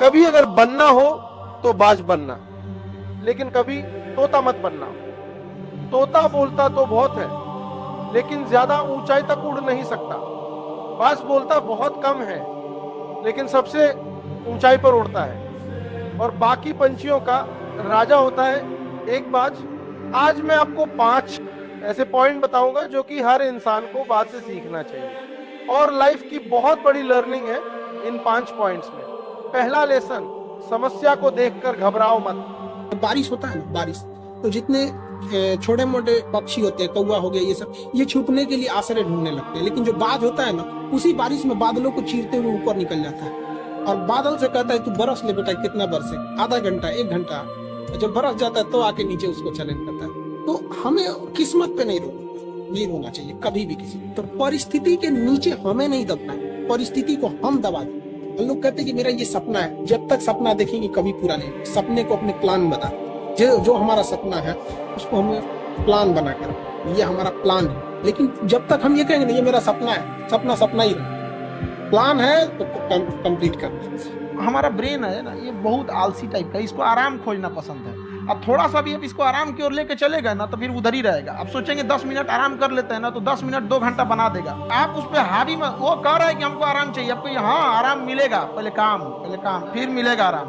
कभी अगर बनना हो तो बाज बनना, लेकिन कभी तोता मत बनना। तोता बोलता तो बहुत है, लेकिन ज्यादा ऊंचाई तक उड़ नहीं सकता। बाज बोलता बहुत कम है, लेकिन सबसे ऊंचाई पर उड़ता है। और बाकी पंछियों का राजा होता है एक बाज। आज मैं आपको 5 ऐसे पॉइंट बताऊंगा जो कि हर इंसान को बाज से सीखना चाहिए, और लाइफ की बहुत बड़ी लर्निंग है इन 5 पॉइंट्स में। पहला लेसन, समस्या को देखकर घबराओ मत। बारिश होता है ना, बारिश तो जितने छोटे मोटे पक्षी होते हैं, कौवा हो गया, ये सब, ये छुपने के लिए आश्रय ढूंढने लगते हैं। लेकिन जो बाज होता है ना, उसी बारिश में बादलों को चीरते हुए ऊपर निकल जाता है और बादल से कहता है तू बरस ले बेटा। कितना बरसे? आधा घंटा, 1 घंटा। जब बरस जाता है तो आके नीचे उसको चैलेंज करता है। तो हमें किस्मत पे नहीं रोना चाहिए कभी भी किसी। तो परिस्थिति के नीचे हमें नहीं दबना है, परिस्थिति को हम दबा दें। लोग कहते हैं कि मेरा ये सपना है। जब तक सपना देखेंगे कभी पूरा नहीं। सपने को अपने प्लान बना, जो हमारा सपना है उसको हमें प्लान बना कर, ये हमारा प्लान है। लेकिन जब तक हम ये कहेंगे नहीं ये मेरा सपना है, सपना सपना ही रहे। प्लान है तो कंप्लीट करना। हमारा ब्रेन है ना, ये बहुत आलसी टाइप का, इसको आराम खोजना पसंद है। अब थोड़ा सा भी अब इसको आराम की ओर लेके चले गए ना तो फिर उधर ही रहेगा। अब सोचेंगे 10 मिनट आराम कर लेते हैं ना, तो 10 मिनट 2 घंटा बना देगा। आप उस पर हावी मत। वो कह रहा है कि हमको आराम चाहिए, आपको हाँ आराम मिलेगा, पहले काम फिर मिलेगा आराम।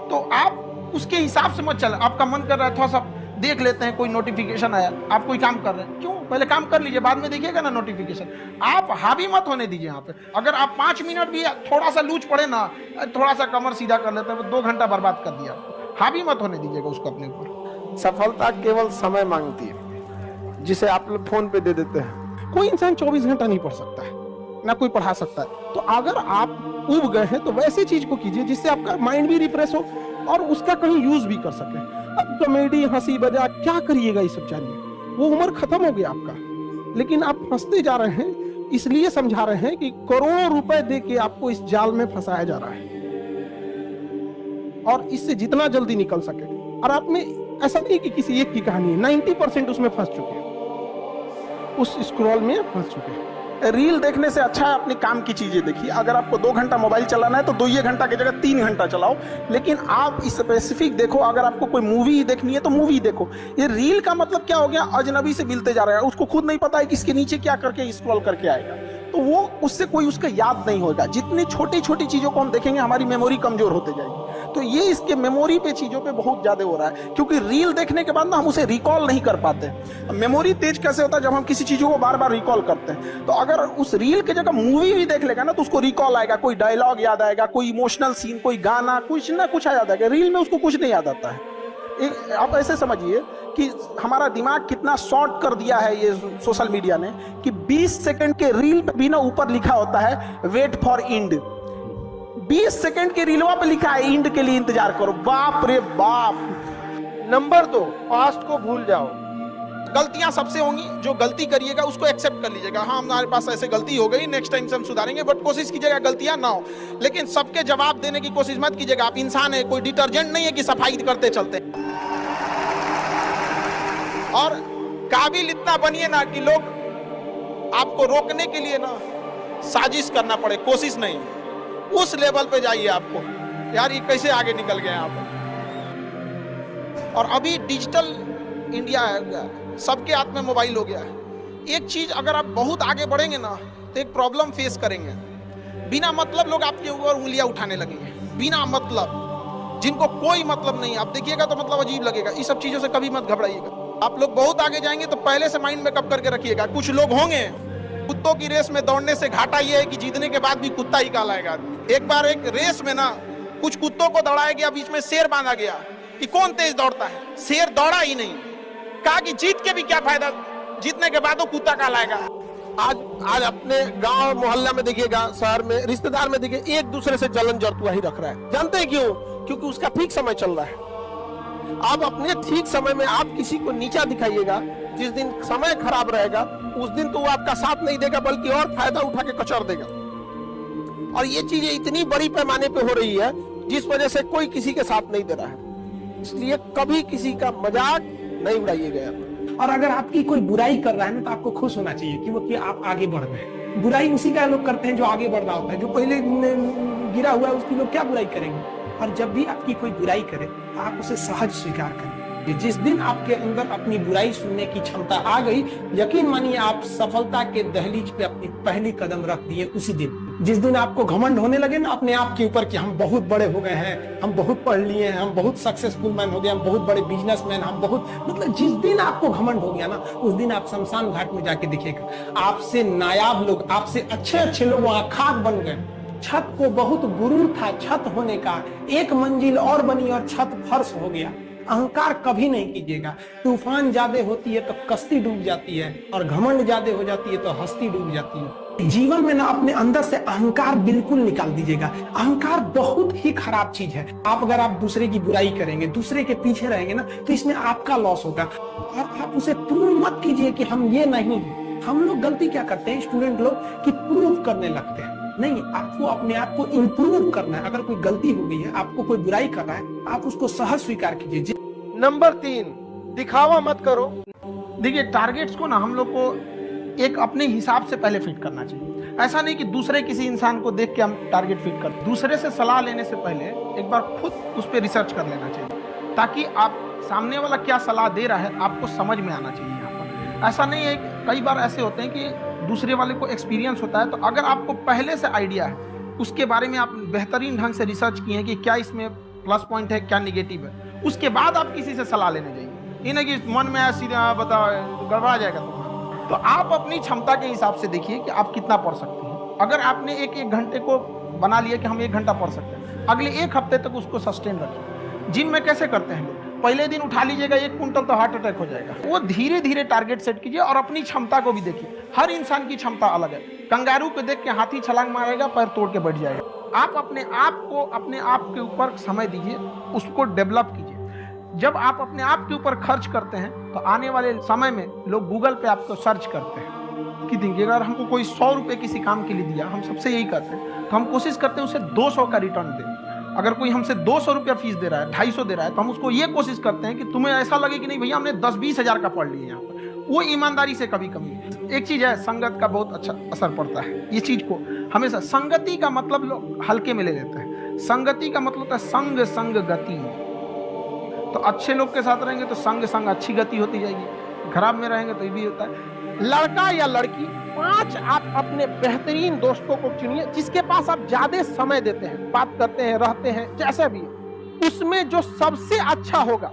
तो आप उसके हिसाब से मत चले। आपका मन कर रहा है थोड़ा सा देख लेते हैं, कोई नोटिफिकेशन आया, आप कोई काम कर रहे हैं, क्यों पहले काम कर लीजिए, बाद में देखिएगा ना नोटिफिकेशन। आप हावी मत होने दीजिए यहाँ पे। अगर आप 5 मिनट भी थोड़ा सा लूज पड़े ना, थोड़ा सा कमर सीधा कर लेते हैं, 2 घंटा बर्बाद कर दिया। हावी मत होने दीजिएगा उसको अपने ऊपर। सफलता केवल समय मांगती है, जिसे आप लोग फोन पे दे देते हैं। कोई इंसान 24 घंटा नहीं पढ़ सकता है, ना कोई पढ़ा सकता है। तो अगर आप उब गए हैं तो वैसे चीज को कीजिए जिससे आपका माइंड भी रिफ्रेश हो और उसका कहीं यूज भी कर सके। अब कॉमेडी, हंसी मजाक क्या करिएगा, ये सब चाहिए। वो उम्र खत्म हो गया आपका, लेकिन आप फंसते जा रहे हैं। इसलिए समझा रहे हैं कि करोड़ों रुपए दे के आपको इस जाल में फंसाया जा रहा है, और इससे जितना जल्दी निकल सके। और आप में ऐसा नहीं कि किसी एक की कहानी है, 90% उसमें फंस चुके हैं, उस स्क्रॉल में फंस चुके हैं। रील देखने से अच्छा है अपने काम की चीजें देखिए। अगर आपको 2 घंटा मोबाइल चलाना है तो 2 घंटा की जगह 3 घंटा चलाओ, लेकिन आप स्पेसिफिक देखो। अगर आपको कोई मूवी देखनी है तो मूवी देखो। ये रील का मतलब क्या हो गया? अजनबी से मिलते जा रहे हैं, उसको खुद नहीं पता है कि इसके नीचे क्या करके स्क्रॉल करके आएगा, तो वो उससे कोई उसका याद नहीं होगा। जितनी छोटी छोटी चीजों को हम देखेंगे हमारी मेमोरी कमजोर होते जाएगी। तो ये इसके मेमोरी पे चीजों पे बहुत ज्यादा हो रहा है, क्योंकि रील देखने के बाद ना हम उसे रिकॉल नहीं कर पाते। मेमोरी तेज कैसे होता है? जब हम किसी चीजों को बार बार रिकॉल करते हैं। तो अगर उस रील के जगह मूवी भी देख लेगा ना तो उसको रिकॉल आएगा, कोई डायलॉग याद आएगा, कोई इमोशनल सीन, कोई गाना, कुछ ना कुछ याद आएगा। रील में उसको कुछ नहीं याद आता है। आप ऐसे समझिए कि हमारा दिमाग कितना शॉर्ट कर दिया है ये सोशल मीडिया ने, कि 20 सेकंड के रील पे भी ना ऊपर लिखा होता है वेट फॉर इंड। 20 सेकंड के रीलवा पे लिखा है इंड के लिए इंतजार करो। बाप रे बाप। नंबर 2, पास्ट को भूल जाओ। गलतियां सबसे होंगी, जो गलती करिएगा उसको एक्सेप्ट कर लीजिएगा। हाँ हमारे पास ऐसे गलती हो गई, नेक्स्ट टाइम से हम सुधारेंगे, बट कोशिश कीजिएगा गलतियां ना हो। लेकिन सबके जवाब देने की कोशिश मत कीजिएगा। आप इंसान है, कोई डिटर्जेंट नहीं है कि सफाई करते चलते। और काबिल इतना बनिए ना कि लोग आपको रोकने के लिए ना साजिश करना पड़े, कोशिश नहीं। उस लेवल पे जाइए आपको, यार ये कैसे आगे निकल गए आप। और अभी डिजिटल इंडिया है, सबके हाथ में मोबाइल हो गया है। एक चीज अगर आप बहुत आगे बढ़ेंगे ना तो एक प्रॉब्लम फेस करेंगे। बिना मतलब लोग आपके ऊपर उंगलियां उठाने लगेंगे, बिना मतलब, जिनको कोई मतलब नहीं। आप देखिएगा तो मतलब अजीब लगेगा। इस सब चीजों से कभी मत घबराइएगा। आप लोग बहुत आगे जाएंगे तो पहले से माइंड मेकअप करके रखिएगा। कुछ लोग होंगे, कुत्तों की रेस में दौड़ने से घाटा यह है कि जीतने के बाद भी कुत्ता ही कहलाएगा आदमी। एक बार एक रेस में ना कुछ कुत्तों को दौड़ाया गया, बीच में शेर बांधा गया कि कौन तेज दौड़ता है। शेर दौड़ा ही नहीं, कहा कि जीत के भी क्या फायदा, जीतने के बाद वो कुत्ता कहलाएगा। आज अपने गांव मोहल्ला में देखिएगा, शहर में, रिश्तेदार में देखिए, एक दूसरे से जलन जरतुआ ही रख रहा है। जानते हैं क्यों? क्योंकि उसका ठीक समय चल रहा है। आप अपने ठीक समय में आप किसी को नीचा दिखाइएगा, जिस दिन समय खराब रहेगा उस दिन तो वो आपका साथ नहीं देगा, बल्कि और फायदा उठा के कचर देगा। और ये चीजें इतनी बड़ी पैमाने पे हो रही है जिस वजह से कोई किसी के साथ नहीं दे रहा है। इसलिए कभी किसी का मजाक नहीं उड़ाइएगा। और अगर आपकी कोई बुराई कर रहा है ना तो आपको खुश होना चाहिए कि वो कि आप आगे बढ़ रहे हैं। बुराई उसी का लोग करते हैं जो आगे बढ़ रहा होता है। जो पहले गिरा हुआ है उसकी लोग क्या बुराई करेंगे? और जब भी आपकी कोई बुराई करे तो आप उसे सहज स्वीकार करें। जिस दिन आपके अंदर अपनी बुराई सुनने की क्षमता आ गई, यकीन मानिए आप सफलता के दहलीज पे अपनी पहली कदम रख दिए उसी दिन। जिस दिन आपको घमंड होने लगे ना अपने आप के ऊपर कि हम बहुत बड़े हो गए हैं, हम बहुत पढ़ लिए हैं, हम बहुत सक्सेसफुल मैन हो गए, हम बहुत बड़े बिजनेसमैन, हम बहुत, मतलब जिस दिन आपको घमंड हो गया ना, उस दिन आप शमशान घाट में जाके दिखेगा आपसे नायाब लोग, आपसे अच्छे अच्छे लोग वहां खाक बन गए। छत को बहुत गुरूर था छत होने का, एक मंजिल और बनी और छत फर्श हो गया। अहंकार कभी नहीं कीजिएगा। तूफान ज्यादा होती है तो कश्ती डूब जाती है, और घमंड ज्यादा हो जाती है तो हस्ती डूब जाती है। जीवन में ना अपने अंदर से अहंकार बिल्कुल निकाल दीजिएगा। अहंकार बहुत ही खराब चीज है। आप दूसरे की बुराई करेंगे, दूसरे के पीछे रहेंगे ना, तो इसमें आपका लॉस होगा। और आप उसे प्रूव मत कीजिए कि हम ये नहीं हैं। हम लोग गलती क्या करते हैं स्टूडेंट लोग, कि प्रूव करने लगते हैं। नहीं, आपको अपने आप को इम्प्रूव करना है। अगर कोई गलती हो गई है, आपको कोई बुराई कर रहा है, आप उसको सहज स्वीकार कीजिए। नंबर 3, दिखावा मत करो। देखिए, टारगेट्स को ना हम लोग को एक अपने हिसाब से पहले फिट करना चाहिए। ऐसा नहीं कि दूसरे किसी इंसान को देख के हम टारगेट फिट कर। दूसरे से सलाह लेने से पहले एक बार खुद उस पर रिसर्च कर लेना चाहिए, ताकि आप सामने वाला क्या सलाह दे रहा है आपको समझ में आना चाहिए। यहाँ पर ऐसा नहीं है, कई बार ऐसे होते हैं कि दूसरे वाले को एक्सपीरियंस होता है, तो अगर आपको पहले से आइडिया है, उसके बारे में आप बेहतरीन ढंग से रिसर्च किए हैं कि क्या इसमें प्लस पॉइंट है, क्या निगेटिव है, उसके बाद आप किसी से सलाह लेने जाइए। ये नहीं कि मन में सीधा बता गड़बड़ा जाएगा तुम्हारा। तो आप अपनी क्षमता के हिसाब से देखिए कि आप कितना पढ़ सकते हैं। अगर आपने एक घंटे को बना लिया कि हम 1 घंटा पढ़ सकते हैं, अगले 1 हफ्ते तक उसको सस्टेन रखिए। जिम में कैसे करते हैं लोग, पहले दिन उठा लीजिएगा 1 कुंटल तो हार्ट अटैक हो जाएगा। वो धीरे धीरे टारगेट सेट कीजिए और अपनी क्षमता को भी देखिए। हर इंसान की क्षमता अलग है। कंगारू को देख के हाथी छलांग मारेगा, पैर तोड़ के बैठ जाएगा। आप अपने आप के ऊपर समय दीजिए, उसको डेवलप कीजिए। जब आप अपने आप के ऊपर खर्च करते हैं तो आने वाले समय में लोग गूगल पे आपको सर्च करते हैं कि देखिए, अगर हमको कोई 100 रुपये किसी काम के लिए दिया, हम सबसे यही करते हैं, तो हम कोशिश करते हैं उसे 200 का रिटर्न दें। अगर कोई हमसे 200 रुपया फीस दे रहा है, 250 दे रहा है, तो हम उसको ये कोशिश करते हैं कि तुम्हें ऐसा लगे कि नहीं भैया हमने 10-20 हज़ार का पढ़ लिया यहाँ पर। वो ईमानदारी से कभी कमी है। एक चीज़ है, संगत का बहुत अच्छा असर पड़ता है। ये चीज़ को हमेशा, संगति का मतलब लोग हल्के में ले लेते हैं। संगति का मतलब होता है संग गति। तो अच्छे लोग के साथ रहेंगे तो संग अच्छी गति होती जाएगी, खराब में रहेंगे तो ये भी होता है। लड़का या लड़की, 5 आप अपने बेहतरीन दोस्तों को चुनिए, जिसके पास आप ज्यादा समय देते हैं, बात करते हैं, रहते हैं, जैसा भी है। उसमें जो सबसे अच्छा होगा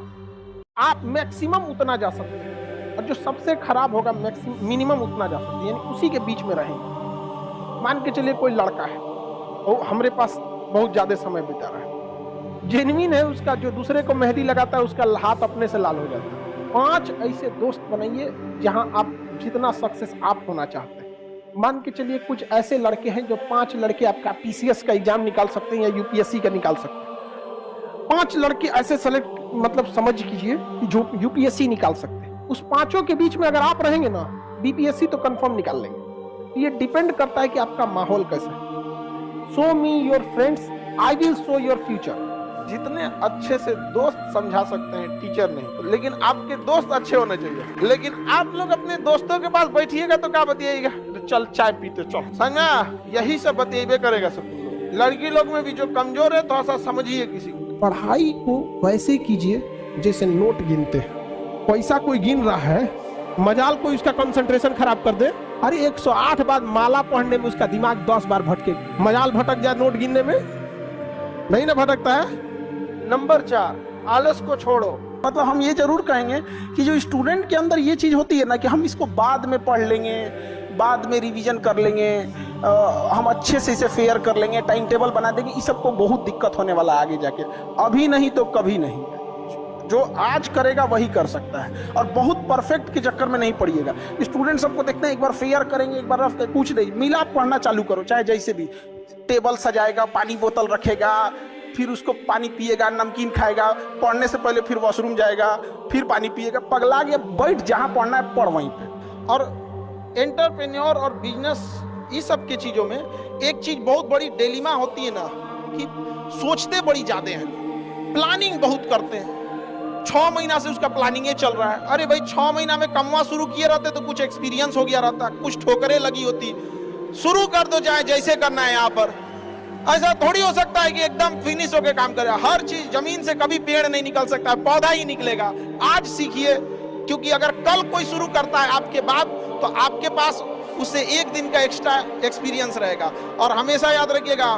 आप मैक्सिमम उतना जा सकते हैं, और जो सबसे खराब होगा मिनिमम उतना जा सकते हैं, यानी उसी के बीच में रहेंगे। मान के चलिए कोई लड़का है, वो हमारे पास बहुत ज्यादा समय बिता रहा है, जेन्युइन है उसका, जो दूसरे को मेहंदी लगाता है उसका हाथ अपने से लाल हो जाता है। 5 ऐसे दोस्त बनाइए जहां आप जितना सक्सेस आप होना चाहते हैं। मान के चलिए कुछ ऐसे लड़के हैं जो 5 लड़के आपका पीसीएस का एग्जाम निकाल सकते हैं या यूपीएससी का निकाल सकते हैं। 5 लड़के ऐसे सेलेक्ट, मतलब समझ कीजिए कि जो यूपीएससी निकाल सकते हैं। उस 5 के बीच में अगर आप रहेंगे ना, बीपीएससी तो कंफर्म निकाल लेंगे। ये डिपेंड करता है कि आपका माहौल कैसा है। Show me your friends, I will show your future. जितने अच्छे से दोस्त समझा सकते हैं, टीचर नहीं, लेकिन आपके दोस्त अच्छे होने चाहिए। लेकिन आप लोग अपने दोस्तों के पास बैठिएगा तो क्या बतियाएगा, चल चाय पीते चल, समझा, यही सब बतियाबे करेगा सब लोग। लड़की लोग में भी जो कमजोर है थोड़ा सा समझिए किसी को। पढ़ाई को वैसे कीजिए जैसे नोट गिनते हैं। पैसा कोई गिन रहा है, मजाल कोई उसका कंसंट्रेशन खराब कर दे, अरे 108 बार माला पढ़ने में उसका दिमाग 10 बार भटके, मजाल भटक जाए नोट गिनने में, नहीं ना भटकता है। नंबर 4, आलस को छोड़ो। मतलब हम ये जरूर कहेंगे कि जो स्टूडेंट के अंदर ये चीज होती है ना कि हम इसको बाद में पढ़ लेंगे, बाद में रिवीजन कर लेंगे, हम अच्छे से इसे फेयर कर लेंगे, टाइम टेबल बना देंगे, इस सबको बहुत दिक्कत होने वाला आगे जाके। अभी नहीं तो कभी नहीं। जो आज करेगा वही कर सकता है, और बहुत परफेक्ट के चक्कर में नहीं पड़िएगा। स्टूडेंट सबको देखते हैं, एक बार फेयर करेंगे, एक बार रफ कुछ नहीं मिला, पढ़ना चालू करो, चाहे जैसे भी। टेबल सजाएगा, पानी बोतल रखेगा, फिर उसको पानी पिएगा, नमकीन खाएगा, पढ़ने से पहले फिर वॉशरूम जाएगा, फिर पानी पिएगा, पगला गया, बैठ जहां पढ़ना है पढ़ वहीं पे। और एंटरप्रेन्योर और बिजनेस, इस सब की चीजों में एक चीज बहुत बड़ी डिलेमा होती है ना, कि सोचते बड़ी ज्यादा हैं, प्लानिंग बहुत करते हैं। 6 महीना से उसका प्लानिंग चल रहा है। अरे भाई 6 महीना में कमवा शुरू किए रहते तो कुछ एक्सपीरियंस हो गया रहता, कुछ ठोकरें लगी होती। शुरू कर दो, चाहे जैसे करना है यहाँ पर। ऐसा थोड़ी हो सकता है कि एकदम फिनिश होके काम करे। हर चीज, जमीन से कभी पेड़ नहीं निकल सकता, पौधा ही निकलेगा। आज सीखिए, क्योंकि अगर कल कोई शुरू करता है आपके बाद, तो आपके पास उससे एक दिन का एक्स्ट्रा एक्सपीरियंस रहेगा। और हमेशा याद रखिएगा,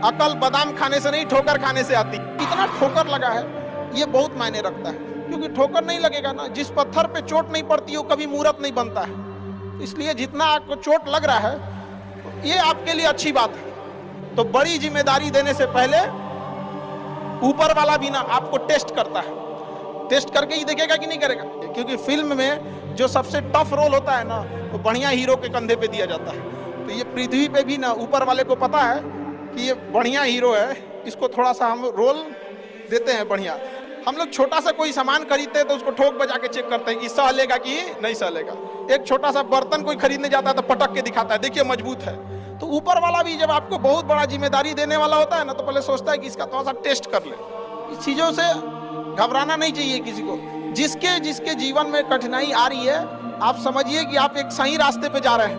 अकल बादाम खाने से नहीं, ठोकर खाने से आती। इतना ठोकर लगा है, ये बहुत मायने रखता है, क्योंकि ठोकर नहीं लगेगा ना, जिस पत्थर पे चोट नहीं पड़ती वो कभी मूर्त नहीं बनता है। इसलिए जितना आपको चोट लग रहा है, तो ये आपके लिए अच्छी बात है। तो बड़ी जिम्मेदारी देने से पहले ऊपर वाला भी ना आपको टेस्ट करता है, टेस्ट करके ही देखेगा कि नहीं करेगा। क्योंकि फिल्म में जो सबसे टफ रोल होता है ना, वो बढ़िया हीरो के कंधे पे दिया जाता है। तो ये पृथ्वी पे भी ना ऊपर वाले को पता है कि ये बढ़िया हीरो है, इसको थोड़ा सा हम रोल देते हैं बढ़िया। हम लोग छोटा सा कोई सामान खरीदते हैं तो उसको ठोक बजा के चेक करते हैं कि सह लेगा कि नहीं सह लेगा। एक छोटा सा बर्तन कोई खरीदने जाता है तो पटक के दिखाता है, देखिए मजबूत है। तो ऊपर वाला भी जब आपको बहुत बड़ा जिम्मेदारी देने वाला होता है ना, तो पहले सोचता है कि इसका थोड़ा सा टेस्ट कर ले। इस चीजों से घबराना नहीं चाहिए किसी को। जिसके जिसके जीवन में कठिनाई आ रही है, आप समझिए कि आप एक सही रास्ते पे जा रहे हैं,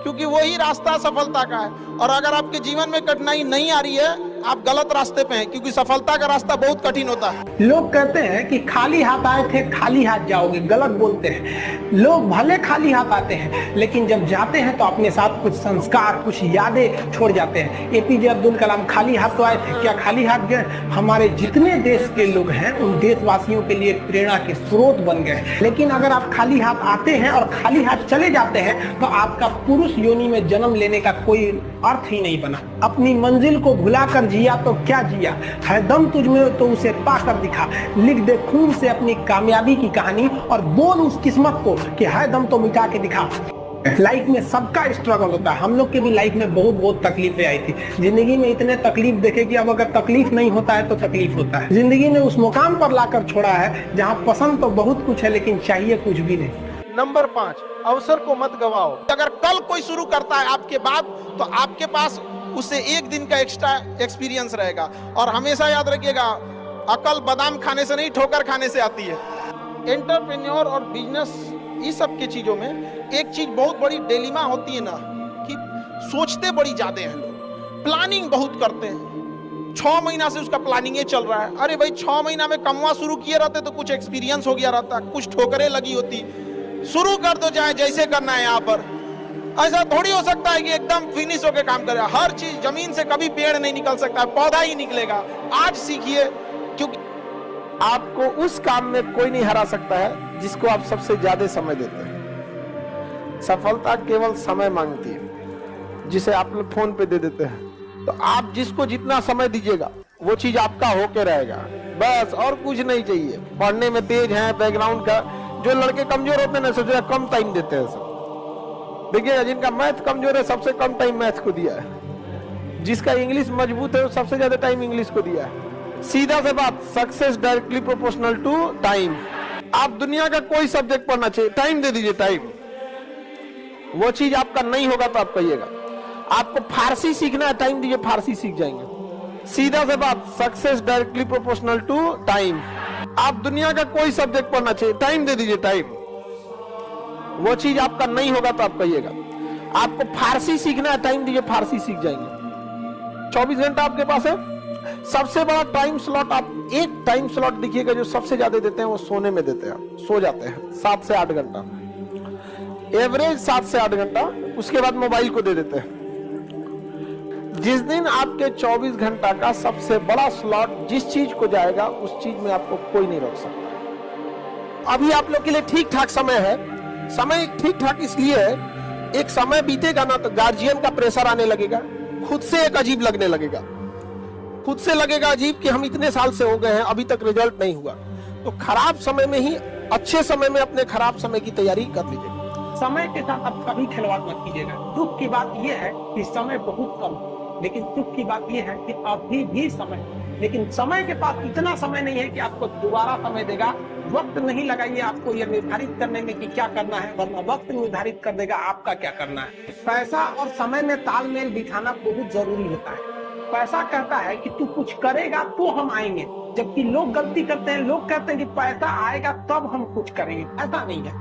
क्योंकि वही रास्ता सफलता का है। और अगर आपके जीवन में कठिनाई नहीं आ रही है, आप गलत रास्ते पे हैं, क्योंकि सफलता का रास्ता बहुत कठिन होता है। लोग कहते हैं कि खाली हाथ आए थे खाली हाथ जाओगे, गलत बोलते हैं। लोग भले खाली हाथ आते हैं, लेकिन जब जाते हैं तो अपने साथ कुछ संस्कार, कुछ यादें छोड़ जाते हैं। एपीजे अब्दुल कलाम खाली हाथ तो आए थे, क्या खाली हाथ गए? हमारे जितने देश के लोग हैं, उन देशवासियों के लिए प्रेरणा के स्रोत बन गए। लेकिन अगर आप खाली हाथ आते हैं और खाली हाथ चले जाते हैं, तो आपका पुरुष योनि में जन्म लेने का कोई अर्थ ही नहीं बना। अपनी मंजिल को भुलाकर जिया तो क्या जिया, है दम तुझ में तो उसे पाकर दिखा। लिख दे खून से अपनी कामयाबी की कहानी और बोल उस किस्मत को कि है दम तो मिटा के दिखा। लाइफ में सबका स्ट्रगल होता है। हम लोग के भी लाइफ में बहुत तकलीफें आई थी। जिंदगी में इतने तकलीफ देखे कि अब अगर तकलीफ नहीं होता है तो तकलीफ होता है। जिंदगी ने उस मुकाम पर लाकर छोड़ा है जहाँ पसंद तो बहुत कुछ है, लेकिन चाहिए कुछ भी नहीं। नंबर 5, अवसर को मत गवाओ। अगर कल कोई शुरू करता है आपके बाद, तो आपके पास उससे एक दिन का एक्स्ट्रा एक्सपीरियंस रहेगा। और हमेशा याद रखिएगा, अकल बादाम खाने से नहीं, ठोकर खाने से आती है। एंटरप्रेन्योर और बिजनेस, इस सब की चीजों में एक चीज बहुत बड़ी डिलेमा होती है ना, कि सोचते बड़ी ज्यादा हैं लोग, प्लानिंग बहुत करते हैं। 6 महीना से उसका प्लानिंग चल रहा है। अरे भाई, 6 महीना में कमवा शुरू किए रहते तो कुछ एक्सपीरियंस हो गया रहता, कुछ ठोकरें लगी होती। शुरू कर दो, चाहे जैसे करना है। यहाँ पर ऐसा थोड़ी हो सकता है कि एकदम फिनिश होके काम करे। हर चीज, जमीन से कभी पेड़ नहीं निकल सकता, पौधा ही निकलेगा। आज सीखिए, क्योंकि आपको उस काम में कोई नहीं हरा सकता है जिसको आप सबसे ज्यादा समय देते हैं। सफलता केवल समय मांगती है, जिसे आप लोग फोन पे दे देते हैं। तो आप जिसको जितना समय दीजिएगा, वो चीज आपका होके रहेगा, बस। और कुछ नहीं चाहिए। पढ़ने में तेज है, बैकग्राउंड का, जो लड़के कमजोर होते हैं ना, सोचे कम टाइम देते हैं सब। देखिए, जिनका मैथ कमजोर है, सबसे कम टाइम मैथ को दिया है। जिसका इंग्लिश मजबूत है, वो सबसे ज्यादा टाइम इंग्लिश को दिया है। सीधा से बात, success directly proportional to time. आप दुनिया का कोई सब्जेक्ट पढ़ना चाहिए, टाइम दे दीजिए, टाइम। वो चीज आपका नहीं होगा तो आप कहिएगा। आपको फारसी सीखना है, टाइम दीजिए, फारसी सीख जाएंगे। सीधा से बात, success directly proportional to time. आप दुनिया का कोई सब्जेक्ट पढ़ना चाहिए, टाइम दे दीजिए, टाइम। वो चीज आपका नहीं होगा तो आप कहिएगा। आपको फारसी सीखना है, टाइम दीजिए, फारसी सीख जाएंगे। 24 घंटा आपके पास है। सबसे बड़ा टाइम स्लॉट, आप एक टाइम स्लॉट देखिएगा जो सबसे ज्यादा देते हैं, वो सोने में देते हैं। सो जाते हैं 7 से 8 घंटा, एवरेज 7 से 8 घंटा। उसके बाद मोबाइल को दे देते हैं। जिस दिन आपके 24 घंटा का सबसे बड़ा स्लॉट जिस चीज को जाएगा, उस चीज में आपको कोई नहीं रोक सकता। अभी आप लोग के लिए ठीक ठाक समय है। समय ठीक ठाक इसलिए है, एक समय बीतेगा ना तो गार्जियन का प्रेशर आने लगेगा, खुद से एक अजीब लगने लगेगा। खुद से लगेगा अजीब कि हम इतने साल से हो गए हैं, अभी तक रिजल्ट नहीं हुआ। तो खराब समय में ही अच्छे समय में अपने खराब समय की तैयारी कर लीजिए। समय के साथ आप कभी खिलवाड़ मत कीजिएगा। दुख की बात यह है कि समय बहुत कम, लेकिन सुख की बात यह है कि अभी भी समय, लेकिन समय के पास इतना समय नहीं है कि आपको दोबारा समय देगा। वक्त नहीं लगाइए आपको यह निर्धारित करने में कि क्या करना है, वरना वक्त निर्धारित कर देगा आपका क्या करना है। पैसा और समय में तालमेल बिठाना बहुत जरूरी होता है। पैसा कहता है कि तू कुछ करेगा तो हम आएंगे, जबकि लोग गलती करते हैं। लोग कहते हैं कि पैसा आएगा तब हम कुछ करेंगे, ऐसा नहीं है।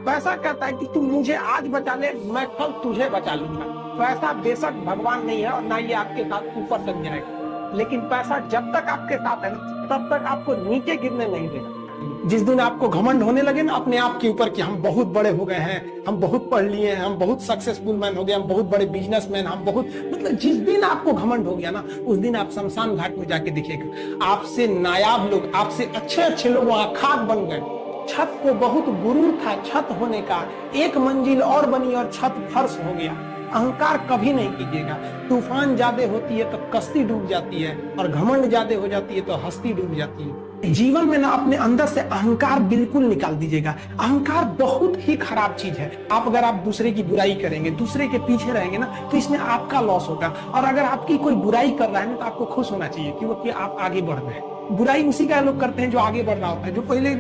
पैसा कहता है कि तू मुझे आज बचा ले, मैं कल तुझे बचा लूंगा। पैसा बेशक भगवान नहीं है और ना ये आपके साथ ऊपर तक जाएगा, लेकिन पैसा जब तक आपके साथ है ना तब तक आपको नीचे गिरने नहीं देगा। जिस दिन आपको घमंड होने लगे ना अपने आप के ऊपर कि हम बहुत बड़े हो गए हैं, हम बहुत पढ़ लिए हैं, हम बहुत सक्सेसफुल मैन हो गए, हम बहुत बड़े बिजनेसमैन, हम बहुत, मतलब जिस दिन आपको घमंड हो गया ना उस दिन आप शमशान घाट में जाके देखिएगा आपसे नायाब लोग, आपसे अच्छे अच्छे लोग वहां खाक बन गए। छत को बहुत गुरूर था छत होने का, एक मंजिल और बनी और छत फर्श हो गया। अहंकार कभी नहीं कीजिएगा। तूफान ज्यादा होती है तो कश्ती डूब जाती है और घमंड ज्यादा हो जाती है तो हस्ती डूब जाती है। जीवन में ना अपने अंदर से अहंकार बिल्कुल निकाल दीजिएगा। अहंकार बहुत ही खराब चीज है। आप अगर आप दूसरे की बुराई करेंगे, दूसरे के पीछे रहेंगे ना तो इसमें आपका लॉस होगा। और अगर आपकी कोई बुराई कर रहा है ना तो आपको खुश होना चाहिए क्योंकि आप आगे बढ़ रहे हैं। बुराई उसी का लोग करते हैं जो आगे बढ़ रहा होता है। जो पहले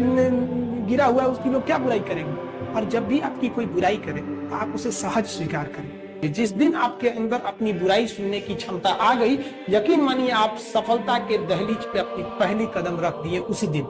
गिरा हुआ है उसकी लोग क्या बुराई करेंगे। और जब भी आपकी कोई बुराई करे तो आप उसे सहज स्वीकार करें। जिस दिन आपके अंदर अपनी बुराई सुनने की क्षमता आ गई, यकीन मानिए आप सफलता के दहलीज पे अपनी पहली कदम रख दिए उसी दिन।